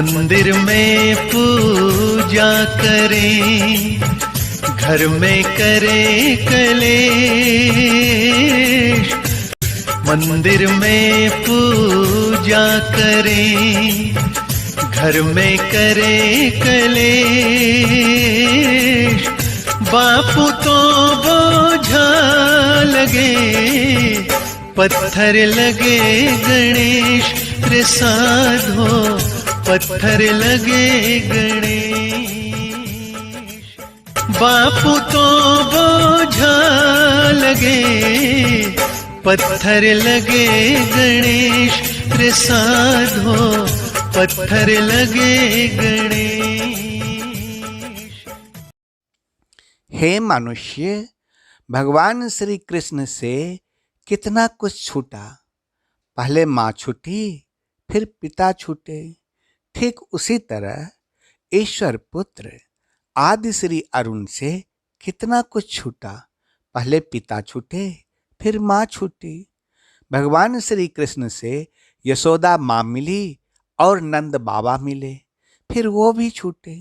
मंदिर में पूजा करें, घर में करें कलेश। मंदिर में पूजा करें, घर में करें कलेश। बापू तो बोझा लगे, पत्थर लगे गणेश रे साधो, पत्थर लगे गणेश। बापू तो बोझा लगे, पत्थर लगे गणेश रे साधो, पत्थर लगे गणेश। हे मनुष्य, भगवान श्री कृष्ण से कितना कुछ छूटा। पहले माँ छूटी, फिर पिता छूटे। ठीक उसी तरह ईश्वर पुत्र आदि श्री अरुण से कितना कुछ छूटा। पहले पिता छूटे, फिर माँ छूटी। भगवान श्री कृष्ण से यशोदा माँ मिली और नंद बाबा मिले, फिर वो भी छूटे।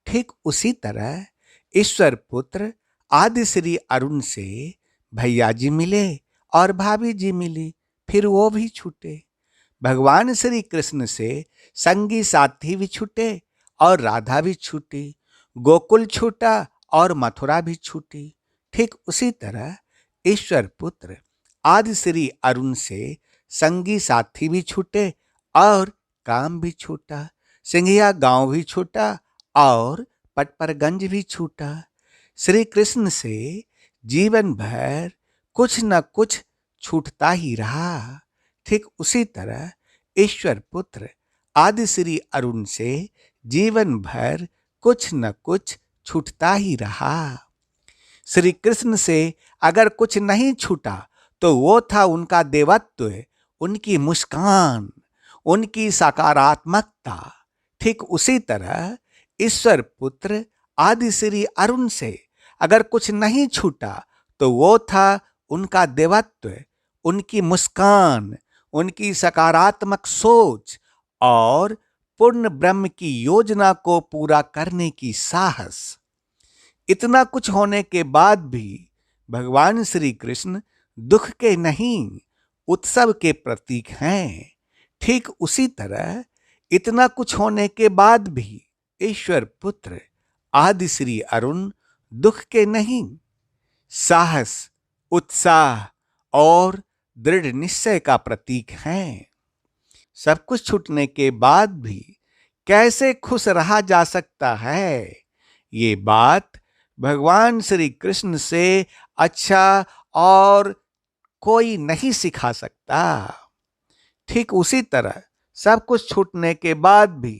ठीक उसी तरह ईश्वर पुत्र आदि श्री अरुण से भैया जी मिले और भाभी जी मिली, फिर वो भी छूटे। भगवान श्री कृष्ण से संगी साथी भी छूटे और राधा भी छूटी। गोकुल छूटा और मथुरा भी छूटी। ठीक उसी तरह ईश्वर पुत्र आदि श्री अरुण से संगी साथी भी छूटे और काम भी छूटा। सिंघिया गांव भी छूटा और पटपरगंज भी छूटा। श्री कृष्ण से जीवन भर कुछ न कुछ छूटता ही रहा। ठीक उसी तरह ईश्वर पुत्र आदि श्री अरुण से जीवन भर कुछ न कुछ छूटता ही रहा। श्री कृष्ण से अगर कुछ नहीं छूटा तो वो था उनका देवत्व, उनकी मुस्कान, उनकी सकारात्मकता। ठीक उसी तरह ईश्वर पुत्र आदि श्री अरुण से अगर कुछ नहीं छूटा तो वो था उनका देवत्व, उनकी मुस्कान, उनकी सकारात्मक सोच और पूर्ण ब्रह्म की योजना को पूरा करने की साहस। इतना कुछ होने के बाद भी भगवान श्री कृष्ण दुख के नहीं, उत्सव के प्रतीक हैं। ठीक उसी तरह इतना कुछ होने के बाद भी ईश्वर पुत्र आदि श्री अरुण दुख के नहीं, साहस, उत्साह और दृढ़ निश्चय का प्रतीक हैं। सब कुछ छूटने के बाद भी कैसे खुश रहा जा सकता है, ये बात भगवान श्री कृष्ण से अच्छा और कोई नहीं सिखा सकता। ठीक उसी तरह सब कुछ छूटने के बाद भी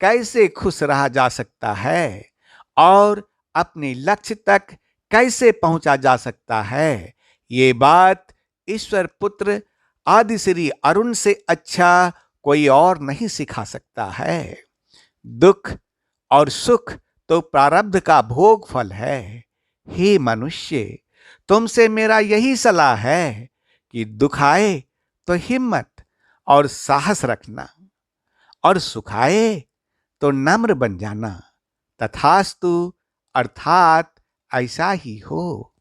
कैसे खुश रहा जा सकता है और अपने लक्ष्य तक कैसे पहुंचा जा सकता है, ये बात ईश्वर पुत्र आदि श्री अरुण से अच्छा कोई और नहीं सिखा सकता है। दुख और सुख तो प्रारब्ध का भोग फल है। हे मनुष्य, तुमसे मेरा यही सलाह है कि दुख आए तो हिम्मत और साहस रखना और सुख आए तो नम्र बन जाना। तथास्तु, अर्थात ऐसा ही हो।